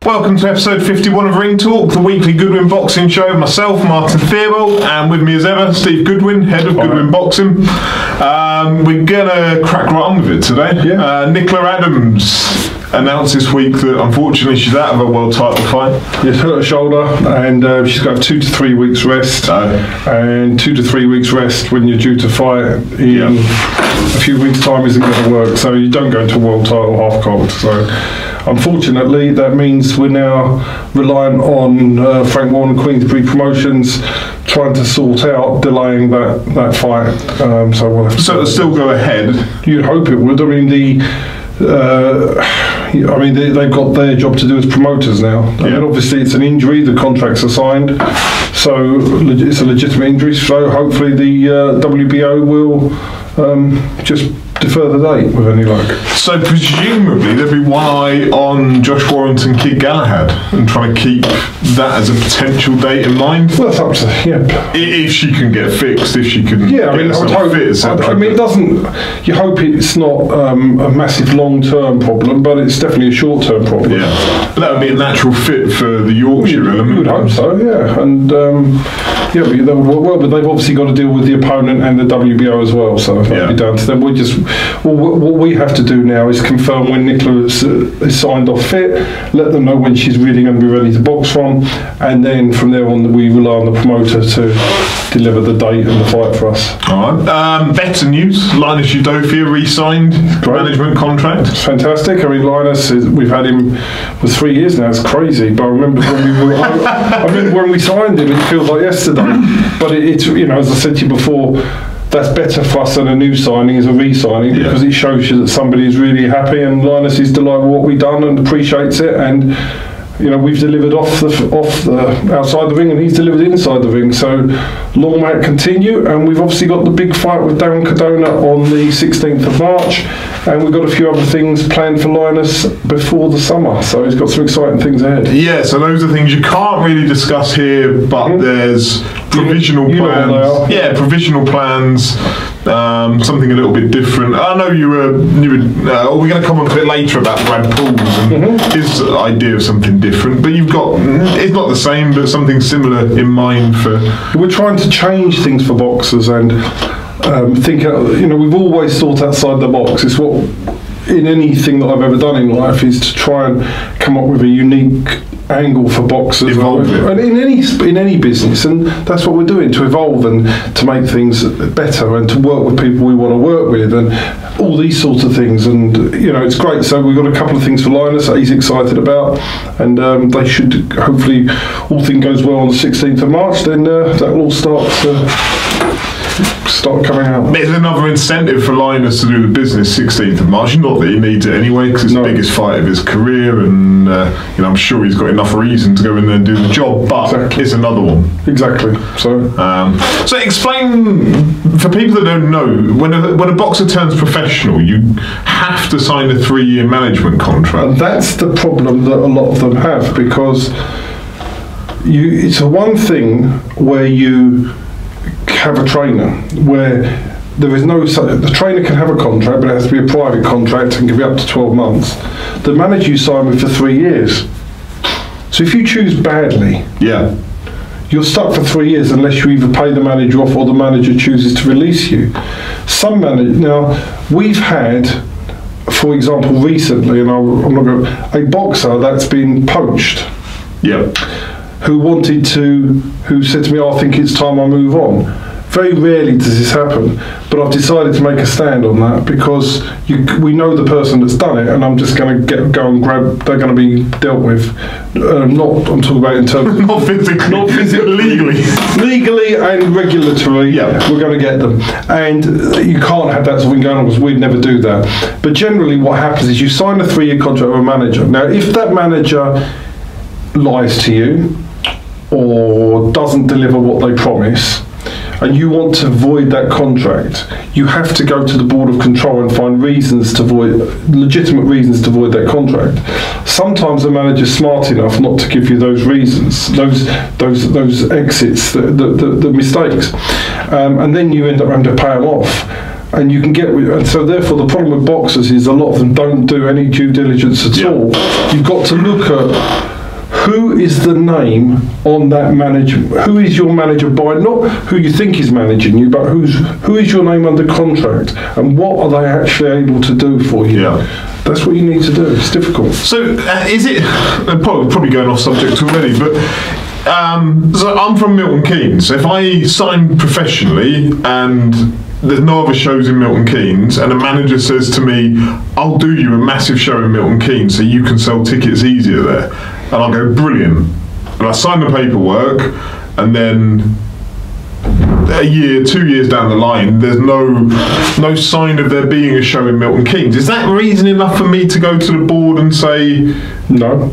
Welcome to episode 51 of Ring Talk, the weekly Goodwin Boxing show. Myself, Martin Theobald, and with me as ever, Steve Goodwin, head of Goodwin Boxing. We're gonna crack right on with it today. Nicola Adams announced this week that unfortunately she's out of a world title fight. Yes, hurt her shoulder, and she's got 2 to 3 weeks rest. And 2 to 3 weeks rest when you're due to fight in a few weeks' time isn't going to work. So you don't go into a world title half cold. So unfortunately, that means we're now relying on Frank Warren Queensbury Promotions trying to sort out delaying that fight. So we'll have to. So it'll still go ahead. You'd hope it would. I mean they've got their job to do as promoters now. I mean, obviously it's an injury, the contracts are signed, so it's a legitimate injury, so hopefully the WBO will just defer the date with any luck. So presumably there'll be one eye on Josh Warrington, Kid Galahad, and trying to keep that as a potential date in mind. Well, that's up to if she can get fixed, if she can. I mean, I would hope. I mean, it doesn't. You hope it's not a massive long-term problem, but it's definitely a short-term problem. Yeah, but that would be a natural fit for the Yorkshire element. You would hope so, yeah, and that would work well. But they've obviously got to deal with the opponent and the WBO as well, so that'll be down to them. What we have to do now is confirm when Nicola is signed off fit, let them know when she's really going to be ready to box from, and then from there on we rely on the promoter to deliver the date and the fight for us. Alright, better news, Linus Udofia re-signed management contract. It's fantastic. I mean, Linus, we've had him for 3 years now, it's crazy, but I remember when we signed him, it feels like yesterday, but it's, as I said to you before, that's better for us than a new signing is a re-signing, because it shows you that somebody is really happy, and Linus is delighted with what we've done and appreciates it, and we've delivered off the outside the ring, and he's delivered inside the ring. So long may it continue, and we've obviously got the big fight with Darren Cardona on the 16th of March, and we've got a few other things planned for Linus before the summer. So he's got some exciting things ahead. Yeah, so those are things you can't really discuss here, but there's provisional plans. Yeah, provisional plans. Something a little bit different. I know we're going to come on a bit later about Brad Pauls and his idea of something different, but you've got, it's not the same, but something similar in mind for... We're trying to change things for boxers and we've always thought outside the box. It's what, in anything that I've ever done in life, is to try and come up with a unique angle for boxers and in any business, and that's what we're doing, to evolve and to make things better and to work with people we want to work with and all these sorts of things, and it's great. So we've got a couple of things for Linus that he's excited about, and they should, hopefully all things goes well on the 16th of March, then that'll all start coming out. There's another incentive for Linus to do the business 16th of March. Not that he needs it anyway, because it's the biggest fight of his career, and I'm sure he's got enough reason to go in there and do the job, but it's another one. Exactly. So explain, for people that don't know, when a boxer turns professional, you have to sign a 3-year management contract. And that's the problem that a lot of them have, because it's a one thing where you have a trainer where there is no, the trainer can have a contract, but it has to be a private contract and can be up to 12 months. The manager you sign with for 3 years. So if you choose badly, you're stuck for 3 years unless you either pay the manager off or the manager chooses to release you. Some managers, now we've had, for example, recently, and I'm not going, a boxer that's been poached. Who said to me, I think it's time I move on. Very rarely does this happen, but I've decided to make a stand on that, because we know the person that's done it, and I'm just going to go and grab. They're going to be dealt with. I'm talking about in terms of not physically, legally and regulatory. We're going to get them, and you can't have that sort of thing going on, because we'd never do that. But generally, what happens is you sign a 3-year contract with a manager. Now, if that manager lies to you or doesn't deliver what they promise, and you want to void that contract, you have to go to the Board of Control and find legitimate reasons to void that contract. Sometimes the manager's smart enough not to give you those reasons, those exits, the mistakes, and then you end up having to pay them off. And you can get, and so therefore the problem with boxers is a lot of them don't do any due diligence at all. You've got to look at who is the name on that manager? Who is your manager by? Not who you think is managing you, but who is your name under contract, and what are they actually able to do for you? Yeah. That's what you need to do. It's difficult. So is it, probably going off subject already, but so I'm from Milton Keynes. If I sign professionally and there's no other shows in Milton Keynes, and a manager says to me, I'll do you a massive show in Milton Keynes so you can sell tickets easier there, and I'll go, brilliant, and I sign the paperwork, and then a year, 2 years down the line, there's no sign of there being a show in Milton Keynes. Is that reason enough for me to go to the board and say no?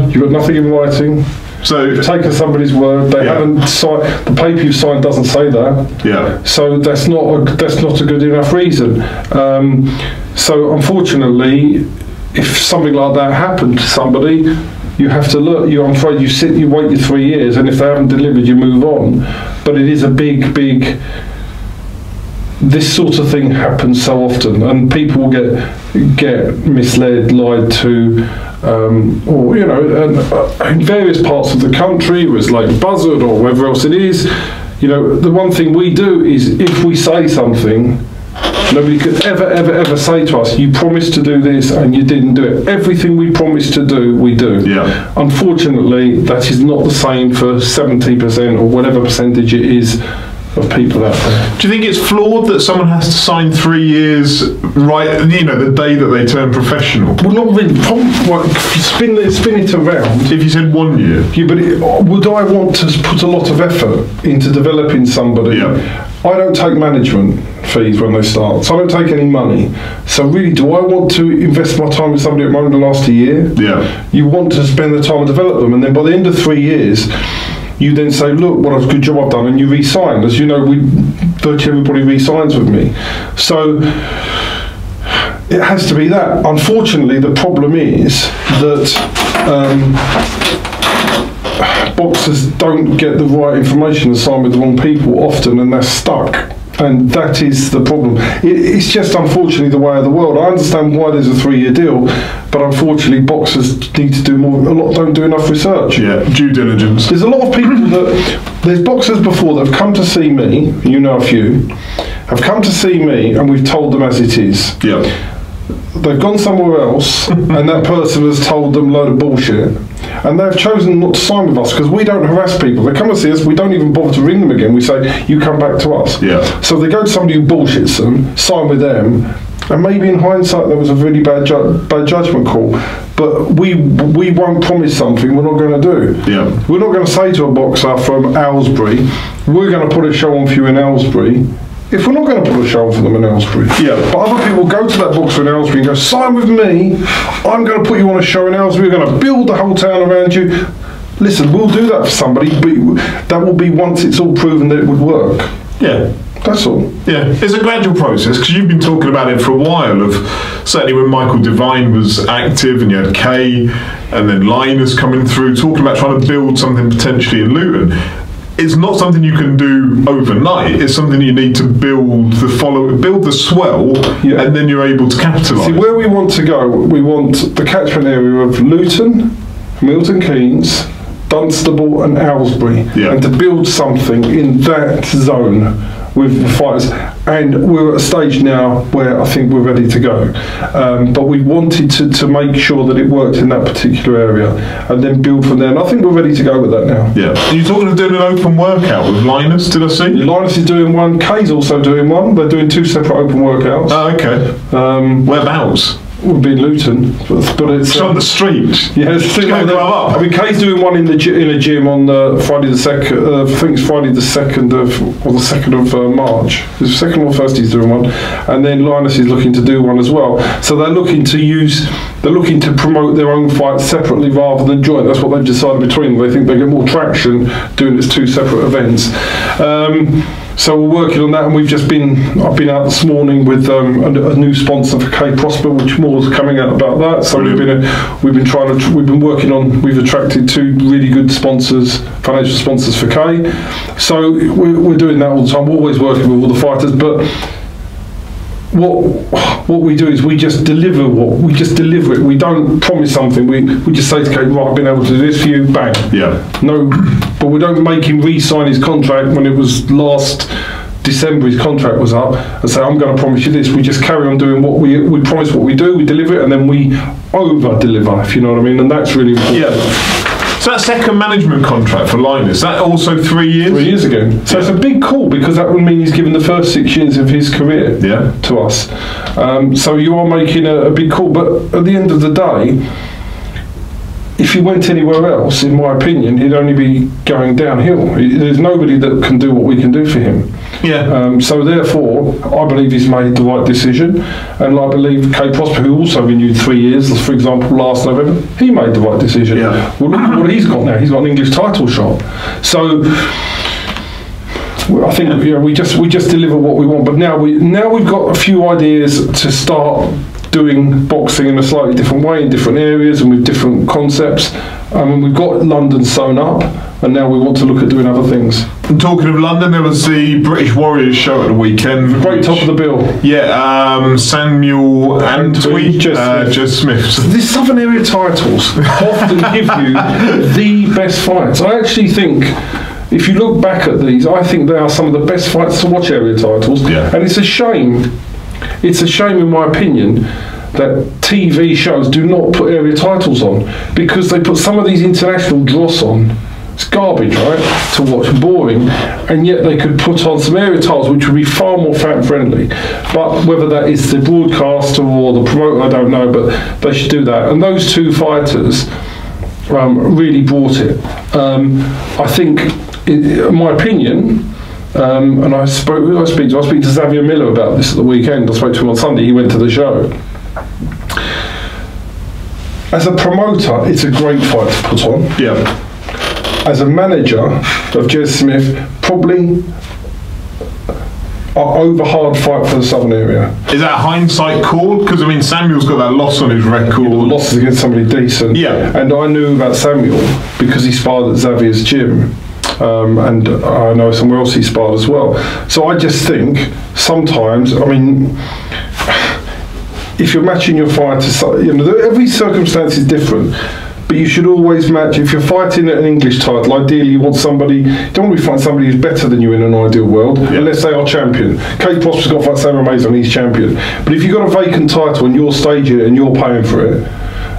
You've got nothing in writing. So you've taken somebody's word. They haven't signed. The paper you've signed doesn't say that. Yeah. So that's not a good enough reason. So unfortunately, if something like that happened to somebody, you have to look. I'm afraid you wait your 3 years, and if they haven't delivered, you move on. But it is a big. This sort of thing happens so often, and people get misled, lied to, or in various parts of the country, whether it's like Buzzard or wherever else it is. The one thing we do is, if we say something, nobody could ever say to us, you promised to do this and you didn't do it. Everything we promised to do, we do. Yeah. Unfortunately, that is not the same for 70% or whatever percentage it is of people out there. Do you think it's flawed that someone has to sign 3 years, right? The day that they turn professional. Well, not really. Spin it around. If you said 1 year. Yeah, but would I want to put a lot of effort into developing somebody? Yeah. I don't take management fees when they start, so I don't take any money. So really, do I want to invest my time with somebody at the moment to last a year? Yeah. You want to spend the time and develop them, and then by the end of 3 years, you then say, look, what a good job I've done, and you re-sign. As you know, virtually everybody re-signs with me. So it has to be that. Unfortunately, the problem is that boxers don't get the right information and sign with the wrong people often, and they're stuck. And that is the problem. It's just unfortunately the way of the world. I understand why there's a 3-year deal, but unfortunately boxers need to do more. A lot don't do enough research. Yeah, due diligence. There's a lot of people there's boxers before that have come to see me, you know a few, have come to see me and we've told them as it is. Yeah. They've gone somewhere else and that person has told them a load of bullshit, and they've chosen not to sign with us because we don't harass people. They come and see us, we don't even bother to ring them again. We say, you come back to us. Yeah. So they go to somebody who bullshits them, sign with them, and maybe in hindsight there was a really bad judgment call, but we won't promise something we're not going to do. Yeah. We're not going to say to a boxer from Aylesbury, we're going to put a show on for you in Aylesbury, if we're not going to put a show on for them in Aylesbury. Yeah. But other people go to that boxer in Aylesbury and go, sign with me, I'm going to put you on a show in Aylesbury, we're going to build the whole town around you. Listen, we'll do that for somebody, but that will be once it's all proven that it would work. Yeah. That's all. Yeah, it's a gradual process, because you've been talking about it for a while, of certainly when Michael Devine was active and you had Kay and then Linus coming through, talking about trying to build something potentially in Luton. It's not something you can do overnight. It's something you need to build the swell, yeah, and then you're able to capitalise. See, where we want to go, we want the catchment area of Luton, Milton Keynes, Dunstable and Aylesbury, yeah, and to build something in that zone with the fighters. And we're at a stage now where I think we're ready to go. But we wanted to make sure that it worked in that particular area and then build from there. And I think we're ready to go with that now. Yeah. Are you talking of doing an open workout with Linus, did I see? Linus is doing one, Kay's also doing one. They're doing 2 separate open workouts. Oh, okay. Whereabouts? Would be in Luton, but it's on the street. Yeah, it's up. I mean, Kay's doing one in a gym on Friday the 2nd. I think it's Friday the 2nd of March. It's 2nd or 1st he's doing one, and then Linus is looking to do one as well. So they're looking to promote their own fights separately rather than joint. That's what they've decided between them. They think they get more traction doing it as 2 separate events. So we're working on that, and I've been out this morning with a new sponsor for K Prosper, which more is coming out about that. So we've attracted 2 really good sponsors, financial sponsors for K. So we're doing that all the time. We're always working with all the fighters, but what we do is we just deliver it. We don't promise something. We just say to Kate, right, I've been able to do this for you, bang. Yeah. No, but we don't make him re-sign his contract when it was last December his contract was up and say, I'm going to promise you this. We just carry on doing what we promise, what we do, we deliver it, and then we over-deliver, if you know what I mean, and that's really important. Yeah. So that second management contract for Linus, that also 3 years? 3 years ago. So it's a big call, because that would mean he's given the first 6 years of his career to us. So you are making a big call, but at the end of the day, if he went anywhere else, in my opinion, he'd only be going downhill. There's nobody that can do what we can do for him. Yeah. So therefore, I believe he's made the right decision, and I believe Kate Prosper, who also renewed 3 years, for example, last November, he made the right decision. Yeah. Well, look at what he's got now. He's got an English title shot. So I think we just deliver what we want. But now we've got a few ideas to start doing boxing in a slightly different way in different areas and with different concepts. We've got London sewn up, and now we want to look at doing other things. And talking of London, there was the British Warriors show at the weekend. Great top of the bill. Yeah, Samuel Antwi, Jez Smith. These Southern area titles often give you the best fights. I actually think, if you look back at these, I think they are some of the best fights to watch, area titles. Yeah. And it's a shame. It's a shame, in my opinion, that TV shows do not put area titles on, because they put some of these international dross on. It's garbage, right, to watch, boring, and yet they could put on some area titles which would be far more fan friendly. But whether that is the broadcaster or the promoter, I don't know, but they should do that. And those two fighters really brought it. I think, in my opinion, and I speak to Xavier Miller about this at the weekend. I spoke to him on Sunday. He went to the show. As a promoter, it's a great fight to put on. Yeah. As a manager of Jez Smith, probably are over hard fight for the Southern area. Is that a hindsight call? Because I mean, Samuel's got that loss on his record. Yeah, the losses against somebody decent. Yeah. And I knew about Samuel because he sparred at Xavier's gym. And I know somewhere else he sparred as well. So I just think sometimes, I mean, if you're matching your fighters, every circumstance is different. But you should always match. If you're fighting at an English title, ideally you want somebody. You don't want to be fighting somebody who's better than you in an ideal world, unless they are champion. Kate Prosper's got to fight Sam Mason, he's champion. But if you've got a vacant title and you're staging it and you're paying for it,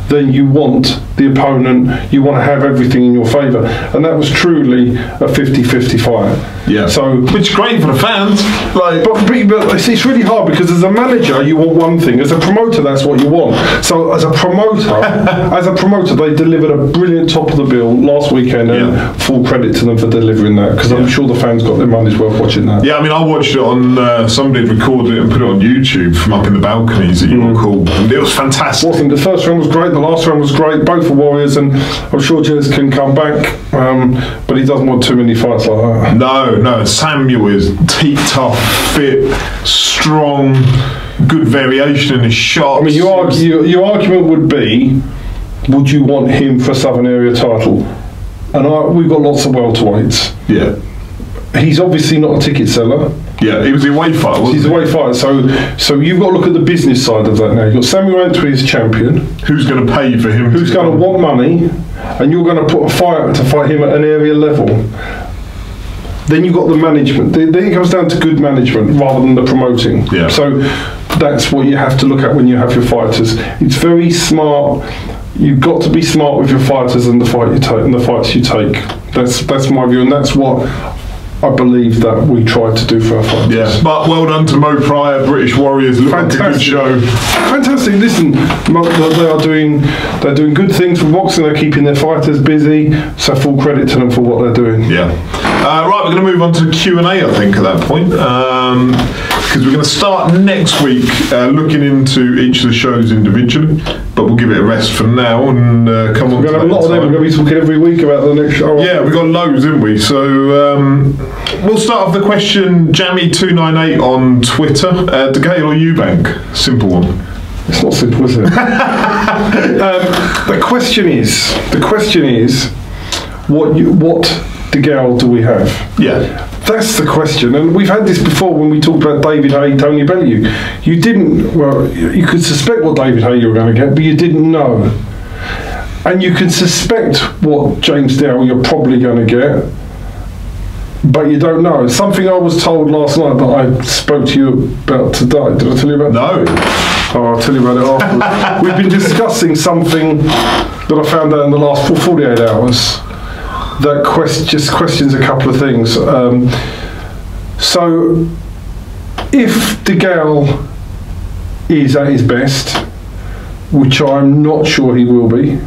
then you want the opponent, you want to have everything in your favour. And that was truly a 50-50 fight. Yeah. So, which is great for the fans. Like, but it's really hard, because as a manager you want one thing, as a promoter that's what you want. So as a promoter, they delivered a brilliant top of the bill last weekend, and full credit to them for delivering that, because I'm sure the fans got their money's worth watching that. Yeah, I mean, I watched it on, somebody had recorded it and put it on YouTube from up in the balconies at York Hall, and it was fantastic. The first round was great, the last round was great, both for Warriors, and I'm sure Jez can come back, but he doesn't want too many fights like that. No, Samuel is tough, fit, strong, good variation in his shots. I mean, your argument would be, would you want him for a Southern area title? And we've got lots of welterweights. Yeah. He's obviously not a ticket seller. Yeah, he was the away fighter, wasn't he? He's the away fighter, so you've got to look at the business side of that now. You've got Samuel Antwi as champion. Who's going to pay for him? Who's going to want money, and you're going to put a fighter to fight him at an area level. Then you've got the management. Then it comes down to good management rather than the promoting. Yeah. So that's what you have to look at when you have your fighters. It's very smart. You've got to be smart with your fighters and the fight you take and the fights you take. That's my view, and that's what I believe that we tried to do for our fighters. Yeah, but well done to Mo Pryor, British Warriors. Look like a good show. Fantastic. Listen, they're doing good things for boxing. They're keeping their fighters busy. So full credit to them for what they're doing. Yeah. Right, we're going to move on to Q&A, I think, at that point. Because we're going to start next week looking into each of the shows individually, but we'll give it a rest for now and come on. We're going to have a lot of them. We're going to be talking every week about the next show. Yeah, we've got loads, haven't we? So we'll start off the question, Jammy298 on Twitter. DeGale or Eubank? Simple one. It's not simple, is it? The question is, what DeGale do we have? Yeah. That's the question, and we've had this before when we talked about David Haye, Tony Bellew. You didn't, well, you could suspect what David Haye you were going to get, but you didn't know. And you can suspect what James Dowell you're probably going to get, but you don't know. Something I was told last night that I spoke to you about today. Did I tell you about No. Oh, I'll tell you about it afterwards. We've been discussing something that I found out in the last 48 hours that just questions a couple of things. So, if De Gale is at his best, which I'm not sure he will be,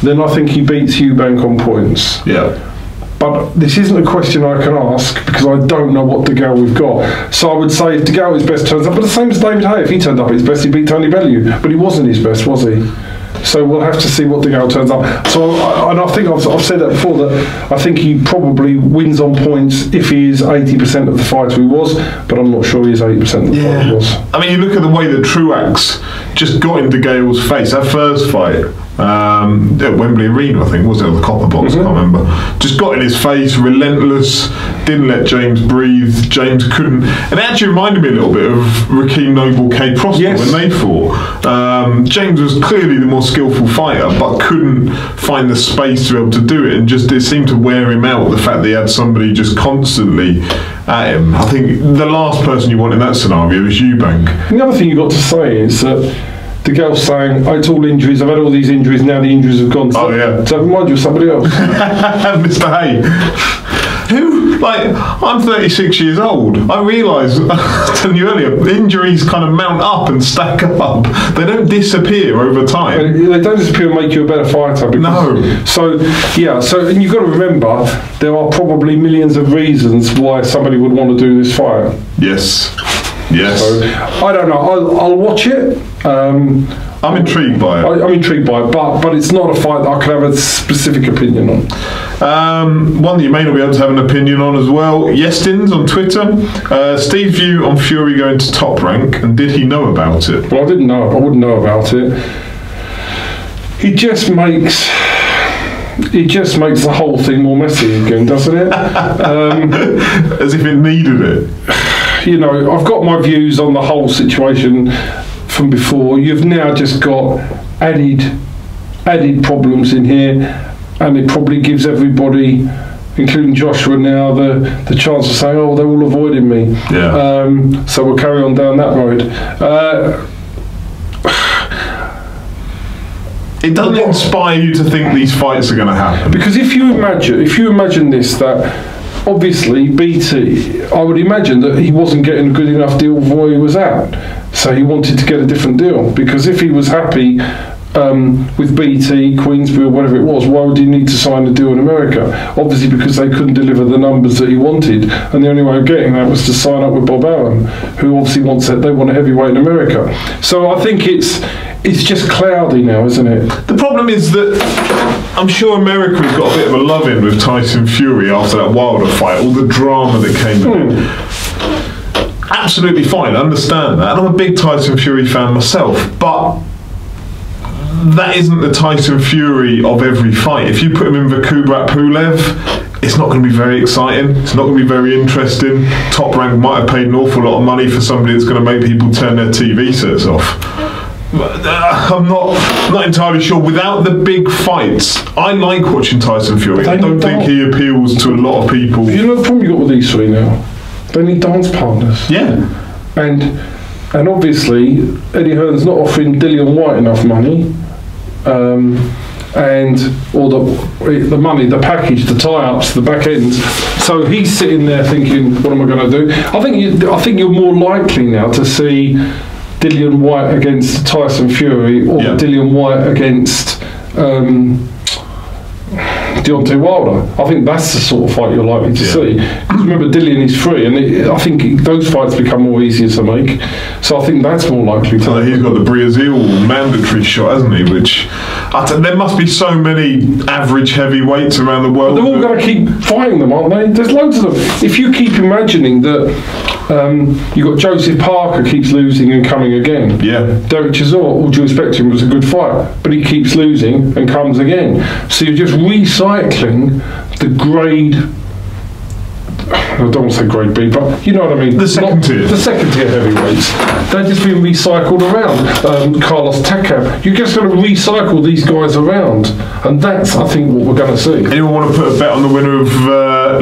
then I think he beats Eubank on points. Yeah. But this isn't a question I can ask because I don't know what De Gale we've got. So I would say if De Gale his best turns up, but the same as David Haye, if he turned up at his best, he beat Tony Bellew. But he wasn't his best, was he? So we'll have to see what De Gale turns up. So and I think I've said that before, that I think he probably wins on points if he is 80% of the fighter he was, but I'm not sure he is 80% of the fighter he was. I mean, you look at the way that Truax just got in De Gale's face, that first fight, at Wembley Arena, I think, was it, or the Copper Box, I can't remember. Just got in his face, relentless, didn't let James breathe. James couldn't, and it actually reminded me a little bit of Rakeem Noble, K. Prosper when they fought. James was clearly the more skillful fighter, but couldn't find the space to be able to do it, and just it seemed to wear him out, the fact that he had somebody just constantly at him. I think the last person you want in that scenario is Eubank. The other thing you've got to say is that De Gale's saying, it's all injuries, I've had all these injuries, now the injuries have gone. Oh, yeah. Does that remind you of somebody else? Mr. Haye. Who, like, I'm 36 years old. I realise, I was telling you earlier, injuries kind of mount up and stack up. They don't disappear over time. They don't disappear and make you a better fighter. No. So, and you've got to remember, there are probably millions of reasons why somebody would want to do this fight. Yes. Yes. So, I don't know. I'll watch it. I'm intrigued by it. I'm intrigued by it, but it's not a fight that I can have a specific opinion on. One that you may not be able to have an opinion on as well. Yestins on Twitter. Steve's view on Fury going to Top Rank, and did he know about it? Well, I didn't know. I wouldn't know about it. He just makes the whole thing more messy again, doesn't it? As if it needed it. You know, I've got my views on the whole situation from before. You've now just got added problems in here, and it probably gives everybody, including Joshua now, the chance of saying, oh, they're all avoiding me. Yeah. So we'll carry on down that road. It doesn't inspire you to think these fights are going to happen. Because if you imagine this, that obviously BT, I would imagine that he wasn't getting a good enough deal where he was at, so he wanted to get a different deal. Because if he was happy with BT, Queensbury, or whatever it was, why would he need to sign a deal in America? Obviously because they couldn't deliver the numbers that he wanted, and the only way of getting that was to sign up with Bob Allen, who obviously wants it. They want a heavyweight in America. So I think it's just cloudy now, isn't it? The problem is that I'm sure America's got a bit of a love-in with Tyson Fury after that Wilder fight, all the drama that came in it. Absolutely fine, I understand that. And I'm a big Tyson Fury fan myself, but that isn't the Tyson Fury of every fight. If you put him in the Kubrat Pulev, it's not going to be very exciting. It's not going to be very interesting. Top Rank might have paid an awful lot of money for somebody that's going to make people turn their TV sets off. I'm not entirely sure. Without the big fights, I like watching Tyson Fury. I don't think he appeals to a lot of people. You know the problem you've got with these three now? They need dance partners. Yeah. And obviously, Eddie Hearn's not offering Dillian White enough money. Or the money, the package, the tie-ups, the back ends. So he's sitting there thinking, what am I going to do? I think you're more likely now to see Dillian White against Tyson Fury, or Dillian White against Deontay Wilder. I think that's the sort of fight you're likely to see. Because remember, Dillian is free, and I think those fights become more easier to make. So I think that's more likely to happen. He's got the Brazil mandatory shot, hasn't he? Which there must be so many average heavyweights around the world. But they're all going to keep fighting them, aren't they? There's loads of them. If you keep imagining that you've got Joseph Parker keeps losing and coming again. Yeah. Derek Chisora, all due respect to him, was a good fighter, but he keeps losing and comes again. So you're just recycling the grade I don't want to say grade B, but you know what I mean. The second tier. The second tier heavyweights. They're just being recycled around. Carlos Takam. You're just going to recycle these guys around, and that's, I think, what we're going to see. Anyone want to put a bet on the winner of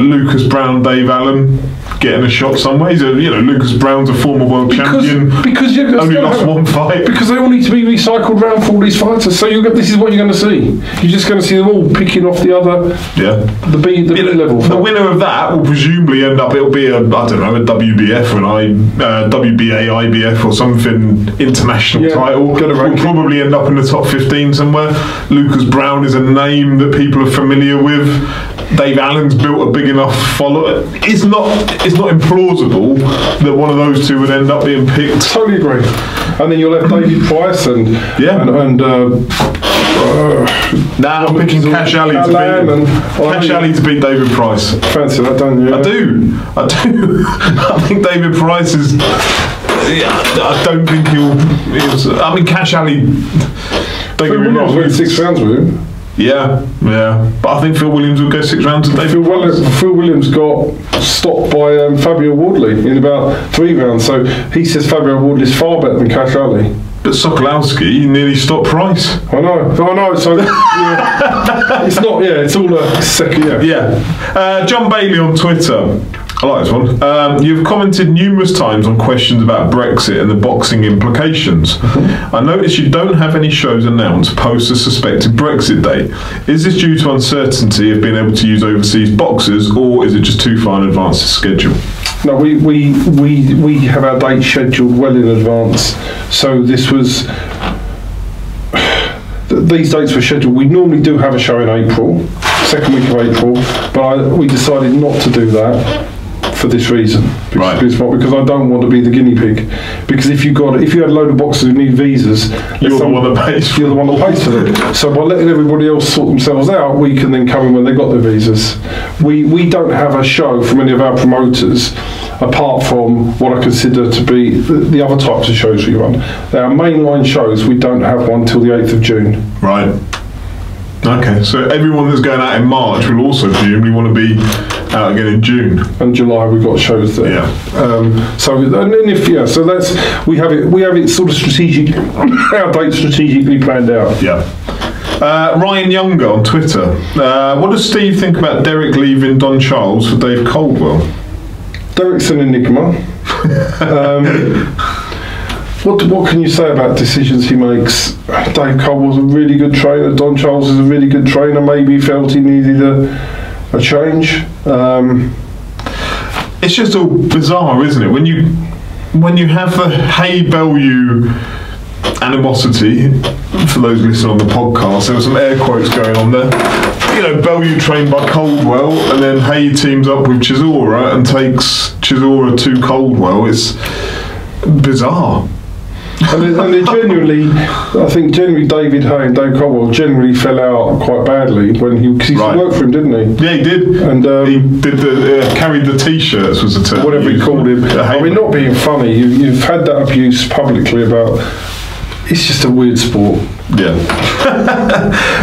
Lucas Brown, Dave Allen getting a shot somewhere? He's Lucas Brown's a former world champion. Because you only lost one fight. Because they all need to be recycled around for all these fighters. So this is what you're going to see. You're just going to see them all picking off the other. Yeah. The B level. The winner of that will presumably end up. It'll be a WBF or an WBA, IBF or something international title. Will probably end up in the top 15 somewhere. Lucas Brown is a name that people are familiar with. Dave Allen's built a big enough follower. It's not implausible that one of those two would end up being picked. Totally agree. And then you'll have David Price and I'm picking Cash Ali to beat David Price. Fancy that, don't you? I do. I think David Price is. I don't think he'll. I mean, Cash Ali. Phil Williams went 6 rounds with him. Yeah. But I think Phil Williams would go 6 rounds today. Phil Williams got stopped by Fabio Wardley in about 3 rounds, so he says Fabio Wardley's far better than Cash Ali. But Sokolowski nearly stopped Price. I know. So it's not. Yeah, it's all a second. Yeah. John Bailey on Twitter. I like this one. You've commented numerous times on questions about Brexit and the boxing implications. I notice you don't have any shows announced post a suspected Brexit date. Is this due to uncertainty of being able to use overseas boxers, or is it just too far in advance to schedule? No, we have our date scheduled well in advance. So this was. These dates were scheduled. We normally do have a show in April, second week of April, but we decided not to do that. For this reason, because I don't want to be the guinea pig. Because if you had a load of boxers who need visas, you're the one that pays for them. So by letting everybody else sort themselves out, we can then come in when they got their visas. We don't have a show from any of our promoters, apart from what I consider to be the other types of shows we run. Our mainline shows, we don't have one till the 8th of June. Right. Okay, so everyone that's going out in March will also presumably want to be out again in June. And July we've got shows there. Yeah. So that's we have it sort of strategic. Our date strategically planned out. Yeah. Ryan Younger on Twitter. What does Steve think about Derek leaving Don Charles for Dave Caldwell? Derek's an enigma. What can you say about decisions he makes? Dave Caldwell's a really good trainer. Don Charles is a really good trainer. Maybe he felt he needed a change. It's just all bizarre, isn't it? When you have the Hay Bellew animosity, for those listening on the podcast, there were some air quotes going on there. Bellew trained by Caldwell, and then Hay teams up with Chisora and takes Chisora to Caldwell. It's bizarre. And they generally David Hay and Dave Caldwell generally fell out quite badly because he worked for him, didn't he? Yeah, he did. And he did carried the T-shirts was the term. Whatever he called him. I mean, not being funny, you've had that abuse publicly about. It's just a weird sport. Yeah.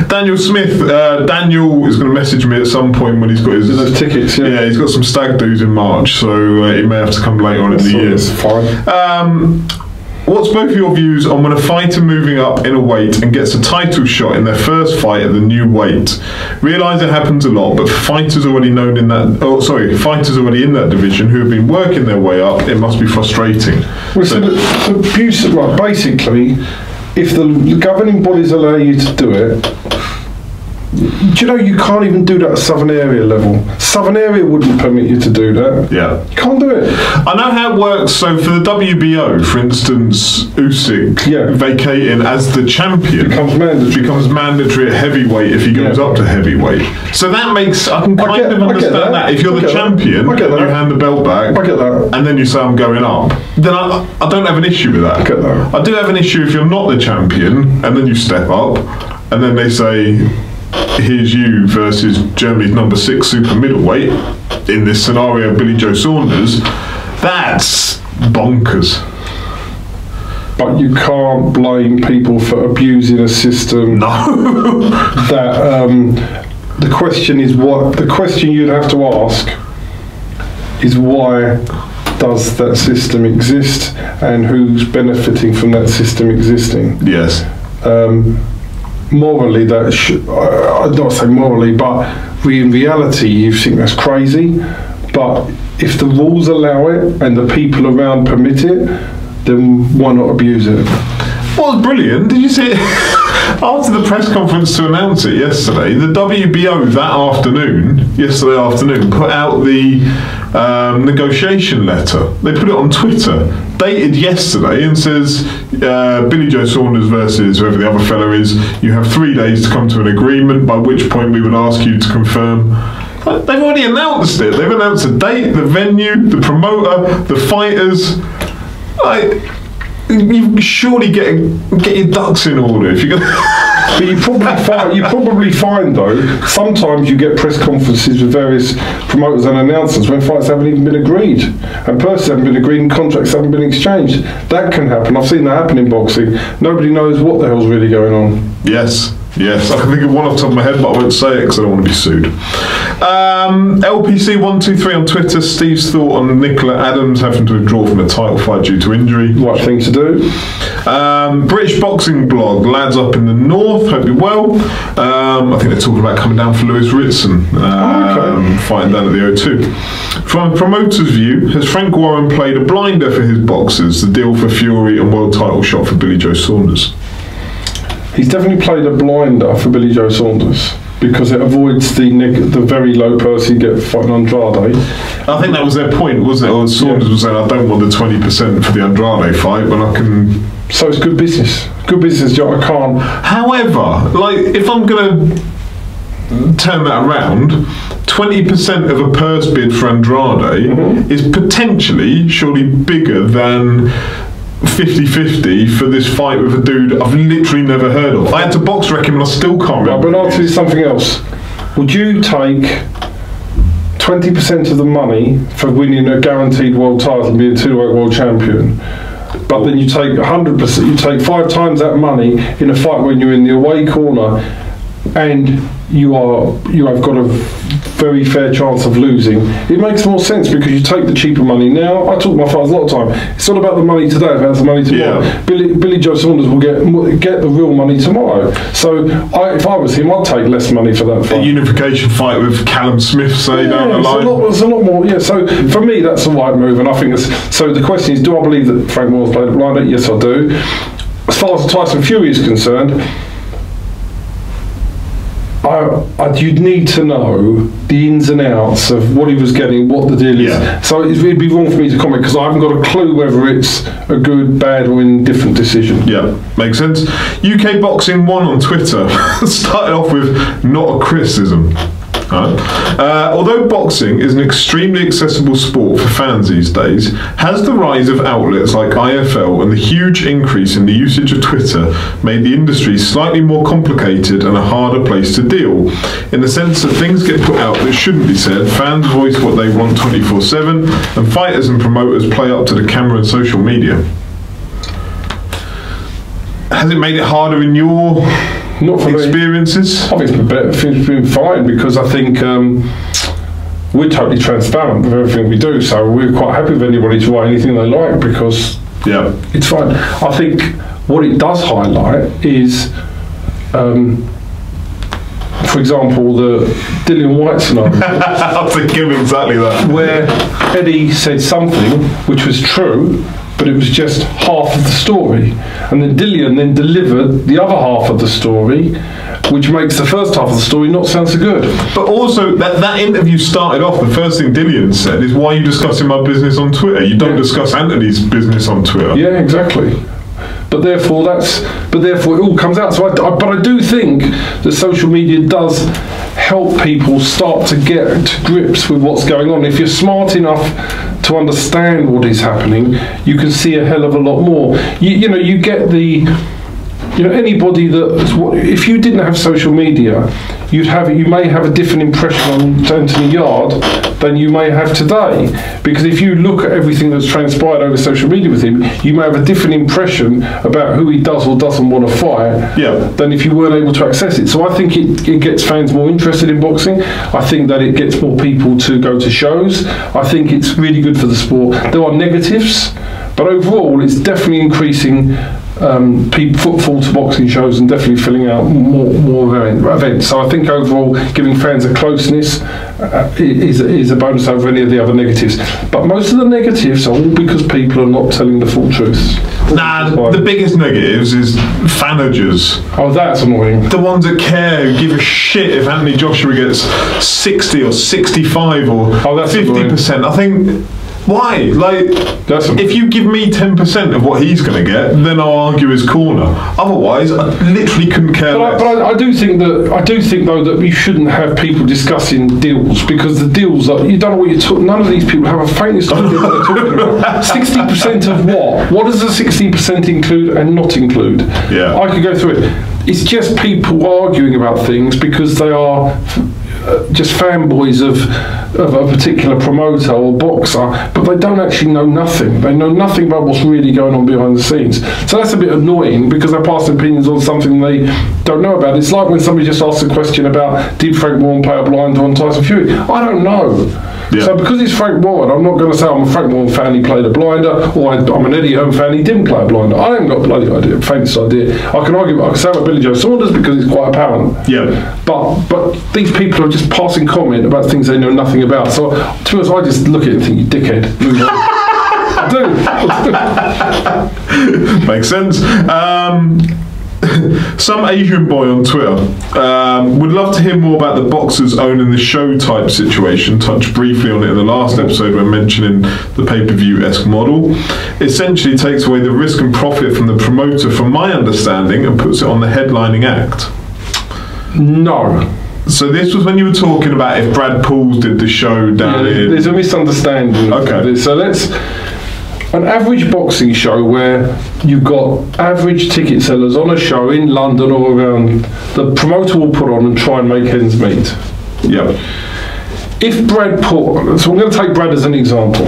Daniel Smith. Daniel is going to message me at some point when he's got his tickets. Yeah, he's got some stag do's in March, so he may have to come later on in the year. That's fine. What's both your views on when a fighter moving up in a weight and gets a title shot in their first fight at the new weight? Realise it happens a lot, but for fighters already in that division who have been working their way up, it must be frustrating. Well, so the abuse, basically, if the governing bodies allow you to do it, do you know you can't even do that at Southern Area level? Southern Area wouldn't permit you to do that. Yeah. You can't do it. I know how it works. So for the WBO, for instance, Usyk vacating as the champion becomes mandatory at heavyweight if he goes up to heavyweight. So that makes, I can kind of understand that. If you're the champion, you hand the belt back, and then you say I'm going up, then I don't have an issue with that. I get that. I do have an issue if you're not the champion, and then you step up, and then they say, here's you versus Germany's number 6 super middleweight. In this scenario, Billy Joe Saunders. That's bonkers. But you can't blame people for abusing a system. No. That the question is what the question you'd have to ask is why does that system exist and who's benefiting from that system existing? Yes. Morally, I'd not say morally, but in reality, you think that's crazy. But if the rules allow it and the people around permit it, then why not abuse it? Well, it was brilliant. Did you see it? After the press conference to announce it yesterday, the WBO yesterday afternoon, put out the negotiation letter. They put it on Twitter, dated yesterday, and says, Billy Joe Saunders versus whoever the other fella is, you have 3 days to come to an agreement, by which point we would ask you to confirm. They've already announced it. They've announced the date, the venue, the promoter, the fighters. You surely get your ducks in order if you're going. But you probably find though, sometimes you get press conferences with various promoters and announcers when fights haven't even been agreed, and purses haven't been agreed, and contracts haven't been exchanged. That can happen. I've seen that happen in boxing. Nobody knows what the hell's really going on. Yes. I can think of one off the top of my head, but I won't say it because I don't want to be sued. LPC123 on Twitter, Steve's thought on Nicola Adams having to withdraw from a title fight due to injury. Right thing to do. British boxing blog, lads up in the north, hope you're well. I think they're talking about coming down for Lewis Ritson, fighting down at the O2. From a promoter's view, has Frank Warren played a blinder for his boxers, the deal for Fury and world title shot for Billy Joe Saunders? He's definitely played a blinder for Billy Joe Saunders because it avoids the very low purse you get fighting Andrade. I think that was their point, wasn't it? Or Saunders was saying, I don't want the 20% for the Andrade fight, but I can... So it's good business. Good business, Joe. I can't... However, like, if I'm going to turn that around, 20% of a purse bid for Andrade is potentially, surely bigger than 50-50 for this fight with a dude I've literally never heard of. I had to box rec him and I still can't remember. But I'll tell you something else. Would you take 20% of the money for winning a guaranteed world title and being a 2-weight world champion, but then you take 100%, you take 5 times that money in a fight when you're in the away corner and you have got a very fair chance of losing? It makes more sense because you take the cheaper money now. I talk to my fighters a lot of time. It's not about the money today, it's about the money tomorrow. Yeah. Billy Joe Saunders will get the real money tomorrow. So if I was him, I'd take less money for that fight. A unification fight with Callum Smith, say, down the line. It's a lot more. Yeah. So for me, that's the right move, and I think it's. So the question is, do I believe that Frank Moore's played a blinder? Yes, I do. As far as the Tyson Fury is concerned, you'd need to know the ins and outs of what he was getting, what the deal is. So it'd be wrong for me to comment because I haven't got a clue whether it's a good, bad or indifferent decision. Yeah, makes sense. UK Boxing 1 on Twitter started off with not a criticism. Although boxing is an extremely accessible sport for fans these days, has the rise of outlets like IFL and the huge increase in the usage of Twitter made the industry slightly more complicated and a harder place to deal, in the sense that things get put out that shouldn't be said, fans voice what they want 24/7, and fighters and promoters play up to the camera and social media? Has it made it harder in your experiences? I think it's been fine because I think we're totally transparent with everything we do, so we're quite happy with anybody to write anything they like because it's fine. I think what it does highlight is, for example, the Dillian Whyte scenario. I think exactly that. Where Eddie said something which was true, but it was just half of the story, and then Dillian then delivered the other half of the story, which makes the first half of the story not sound so good. But also, that interview started off, the first thing Dillian said is, why are you discussing my business on Twitter? You don't discuss Anthony's business on Twitter. Yeah, exactly. But therefore it all comes out. So but I do think that social media does help people start to get to grips with what's going on. If you're smart enough to understand what is happening, you can see a hell of a lot more. You get the, anybody that, if you didn't have social media, you may have a different impression on Anthony Yard than you may have today. Because if you look at everything that's transpired over social media with him, you may have a different impression about who he does or doesn't want to fight than if you weren't able to access it. So I think it gets fans more interested in boxing. I think that it gets more people to go to shows. I think it's really good for the sport. There are negatives, but overall it's definitely increasing footfall to boxing shows and definitely filling out more events. So I think overall giving fans a closeness is a bonus over any of the other negatives. But most of the negatives are all because people are not telling the full truth. Nah, the biggest negatives is fanagers. Oh, that's annoying. The ones that care, who give a shit if Anthony Joshua gets 60 or 65 or 50%. I think... Why? Like, if you give me 10% of what he's going to get, then I'll argue his corner. Otherwise, I literally couldn't care less. But I do think though that we shouldn't have people discussing deals, because the deals are, you don't know what you're talking. None of these people have a faintest idea what they're talking about. 60% of what? What does the 60% include and not include? Yeah, I could go through it. It's just people arguing about things because they are just fanboys of a particular promoter or boxer, but they don't actually know nothing. They know nothing about what's really going on behind the scenes. So that's a bit annoying because they're passing opinions on something they don't know about. It's like when somebody just asks a question about, did Frank Warren play a blinder on Tyson Fury? I don't know. Yeah. So because it's Frank Warren, I'm not going to say I'm a Frank Warren fan, he played a blinder, or I'm an Eddie Hearn fan, he didn't play a blinder. I haven't got a bloody idea, faintest idea. I can say about Billy Joe Saunders because he's quite apparent. Yeah. But these people are just passing comment about things they know nothing about. So to us, I just look at it and think, you dickhead. I do. Makes sense. Some Asian boy on Twitter would love to hear more about the boxers owning the show type situation. Touched briefly on it in the last episode when mentioning the pay-per-view-esque model. Essentially takes away the risk and profit from the promoter, from my understanding, and puts it on the headlining act. No. So this was when you were talking about if Brad Pauls did the show down here. There's a misunderstanding. Okay. So let's... An average boxing show where you've got average ticket sellers on a show in London or around, the promoter will put on and try and make ends meet. Yeah. If Brad so I'm going to take Brad as an example.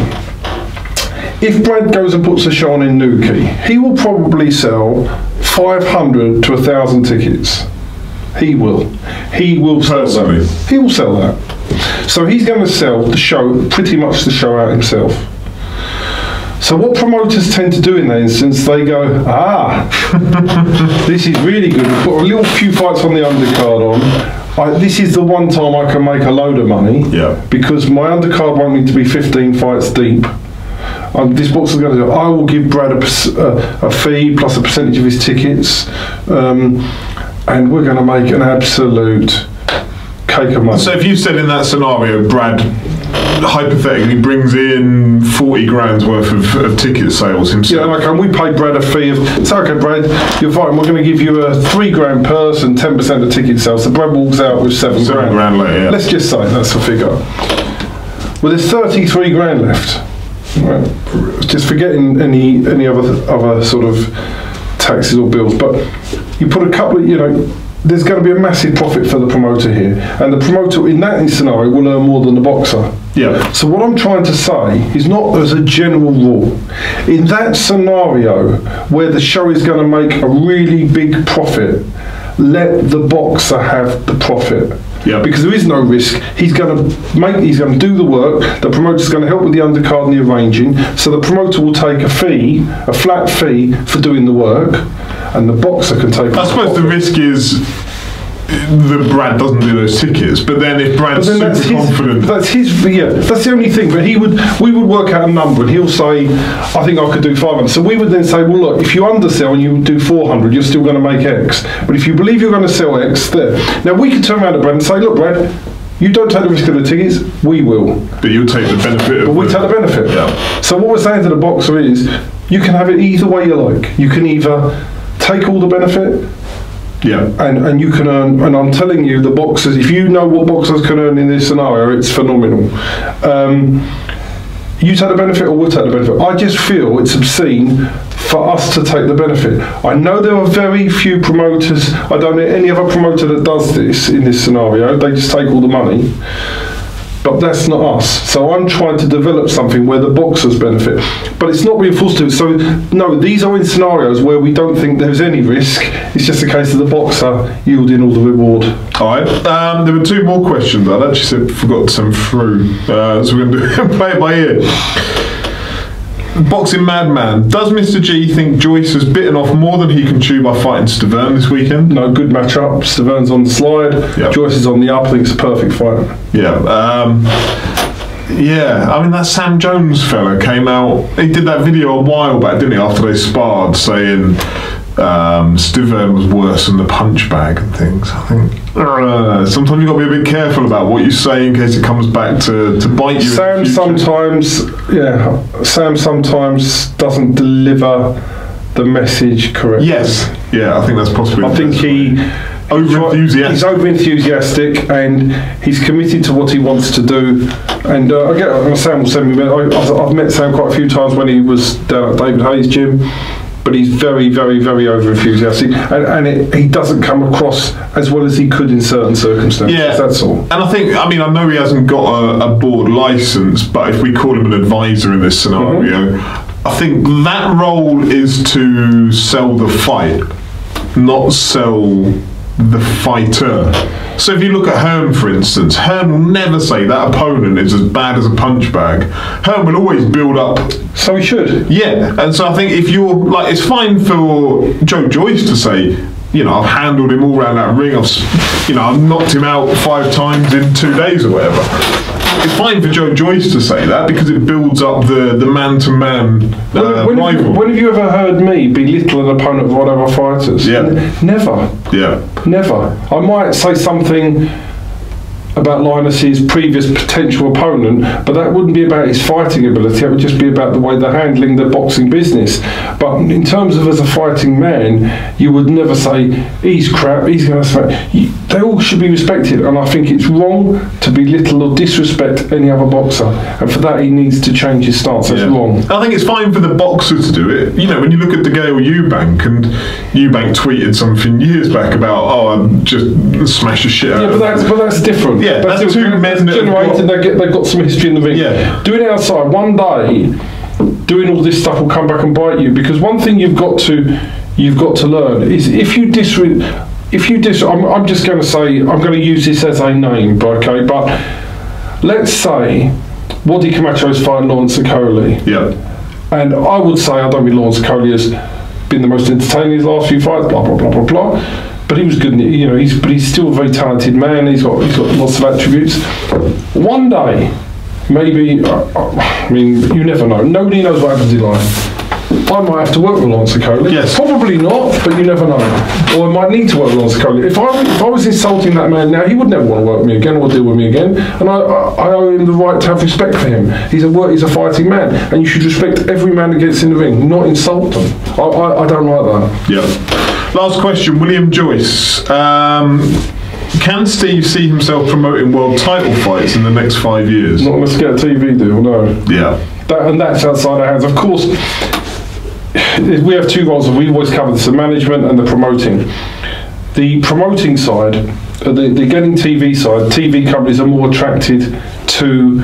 If Brad goes and puts a show on in Newquay, he will probably sell 500 to 1,000 tickets. He will sell that. He will sell that. So he's going to sell the show, pretty much the show out himself. So what promoters tend to do in that instance, they go, this is really good. We've got a little few fights on the undercard on. This is the one time I can make a load of money, because my undercard won't need to be 15 fights deep. This boxer's going to do, I will give Brad a fee plus a percentage of his tickets, and we're going to make an absolute cake of money. So if you said in that scenario, Brad hypothetically brings in 40 grand's worth of ticket sales himself. Yeah, okay, we pay Brad a fee of, say, okay, Brad, you're fine, we're going to give you a 3 grand purse and 10% of ticket sales. So Brad walks out with 7 grand later, yeah. Let's just say that's the figure. Well, there's 33 grand left. Right? Just forgetting any other sort of taxes or bills, but you put a couple of, there's going to be a massive profit for the promoter here, and the promoter in that scenario will earn more than the boxer. Yeah. So what I'm trying to say is, not as a general rule, in that scenario where the show is going to make a really big profit, let the boxer have the profit. Yeah. Because there is no risk. He's going to do the work. The promoter's going to help with the undercard and the arranging. So the promoter will take a flat fee for doing the work, and the boxer can take. I suppose the risk is that Brad doesn't do those tickets, but then if Brad's super confident, that's the only thing. But we would work out a number, and he'll say, I think I could do 500. So we would then say, well, look, if you undersell and you do 400, you're still going to make X. But if you believe you're going to sell X, there. Now we could turn around to Brad and say, look, Brad, you don't take the risk of the tickets, we will. But you'll take the benefit. But we take the benefit. Yeah. So what we're saying to the boxer is, you can have it either way you like. You can either take all the benefit, and you can earn, and I'm telling you, the boxers, if you know what boxers can earn in this scenario, it's phenomenal. you take the benefit or we'll take the benefit. I just feel it's obscene for us to take the benefit. I know there are very few promoters, I don't know any other promoter that does this in this scenario, they just take all the money. But that's not us. So I'm trying to develop something where the boxers benefit. But it's not being forced to. So no, these are in scenarios where we don't think there's any risk. It's just a case of the boxer yielding all the reward. Alright, there were 2 more questions I'd actually forgot to send through. So we're going to play it by ear. Boxing Madman, does Mr. G think Joyce has bitten off more than he can chew by fighting Stavern this weekend? No, good match-up. Stavern's on the slide, yep. Joyce is on the up. I think it's a perfect fight. Yeah, yeah, I mean, that Sam Jones fella came out, he did that video a while back, didn't he, after they sparred, saying Stavern was worse than the punch bag and things. I think sometimes you've got to be a bit careful about what you say in case it comes back to bite you. Sam sometimes doesn't deliver the message correctly. Yes, yeah, I think that's possibly. I think he's over-enthusiastic and he's committed to what he wants to do. And Sam will send me. I've met Sam quite a few times when he was down at David Hayes' gym. But he's very, very, very over-enthusiastic, and he doesn't come across as well as he could in certain circumstances. Yeah, that's all. And I think, I know he hasn't got a board licence, but if we call him an advisor in this scenario, I think that role is to sell the fight, not sell the fighter. So if you look at Hearn, for instance, Hearn will never say that opponent is as bad as a punch bag. Hearn will always build up. So he should. Yeah, and so I think if you're like, it's fine for Joe Joyce to say, I've handled him all around that ring. I've knocked him out 5 times in 2 days or whatever. It's fine for Joe Joyce to say that because it builds up the man-to-man rival. When have you ever heard me belittle an opponent of one of our fighters? Yeah. Never. Yeah. Never. I might say something about Linus's previous potential opponent, but that wouldn't be about his fighting ability, it would just be about the way they're handling their boxing business. But in terms of as a fighting man, you would never say, he's crap, he's going to say... They all should be respected, and I think it's wrong to belittle or disrespect any other boxer, and for that he needs to change his stance. That's wrong. I think it's fine for the boxer to do it. When you look at DeGale Eubank, and Eubank tweeted something years back about, I just smash the shit out of but that's different. Yeah, that's 2 men that generated, they've got some history in the ring. Yeah. Doing it outside, one day, doing all this stuff will come back and bite you, because one thing you've got to learn is if you I'm just going to say, I'm going to use this as a name, okay, but let's say Wadi Camacho's fighting Lawrence Okoli. Yeah. And I would say, I don't think Lawrence Okoli has been the most entertaining in his last few fights, blah, blah, blah, blah, blah. But he was good, but he's still a very talented man, he's got lots of attributes. One day, maybe, you never know. Nobody knows what happens in life. I might have to work with Lawrence Okoli. Yes. Probably not, but you never know. Or I might need to work with Lawrence Okoli. If I was insulting that man now, he would never want to work with me again or deal with me again. And I owe him the right to have respect for him. He's a fighting man, and you should respect every man that gets in the ring, not insult them. I don't like that. Yeah. Last question, William Joyce. Can Steve see himself promoting world title fights in the next 5 years? Not unless get a TV deal, no. Yeah. And that's outside our hands. Of course, we have 2 roles, and we've always covered this, the management and the promoting. The promoting side, the getting TV side, TV companies are more attracted to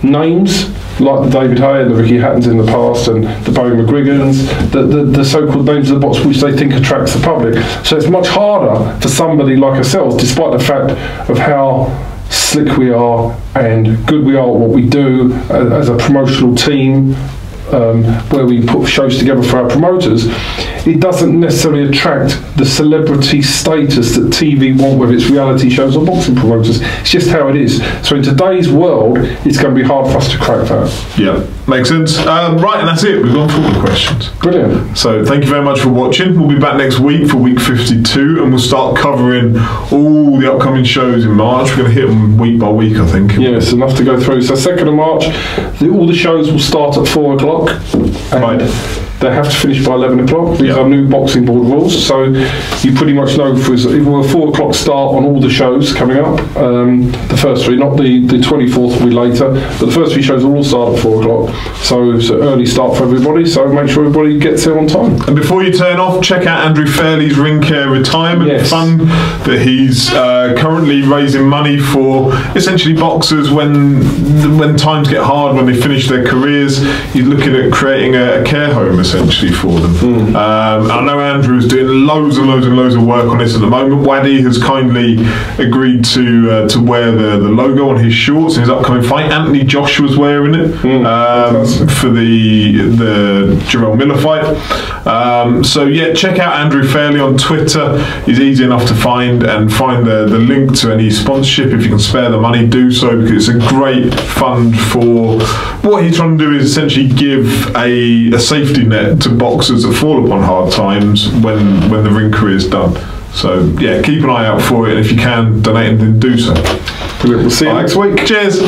names like the David Hay and the Ricky Hattons in the past, and the Barry McGuigans, the so-called names of the box which they think attracts the public. So it's much harder for somebody like ourselves, despite the fact of how slick we are and good we are at what we do as a promotional team, where we put shows together for our promoters. It doesn't necessarily attract the celebrity status that TV want, whether it's reality shows or boxing promoters. It's just how it is. So in today's world, it's going to be hard for us to crack that. Yeah, makes sense. Right, and that's it. We've gone through all the questions. Brilliant. So thank you very much for watching. We'll be back next week for week 52, and we'll start covering all the upcoming shows in March. We're going to hit them week by week, I think. Yes, enough to go through. So 2nd of March, all the shows will start at 4 o'clock. Right. they have to finish by 11 o'clock. These are new boxing board rules, so you pretty much know if we're a 4 o'clock start on all the shows coming up, the first 3, not the 24th will be later, but the first 3 shows will all start at 4 o'clock, so it's an early start for everybody, so make sure everybody gets there on time. And before you turn off, check out Andrew Fairley's Ring Care Retirement Fund that he's currently raising money for essentially boxers when times get hard, when they finish their careers. He's looking at creating a care home essentially for them. I know Andrew is doing loads of work on this at the moment. Waddy has kindly agreed to wear the logo on his shorts in his upcoming fight. Anthony Joshua's wearing it for the Jarrell Miller fight. So yeah, check out Andrew Fairley on Twitter. He's easy enough to find, and find the link to any sponsorship. If you can spare the money, do so, because it's a great fund for what he's trying to do is essentially give a safety net to boxers that fall upon hard times when the ring career is done. So yeah, keep an eye out for it, and if you can donate, then do so. We'll see you next week. Cheers.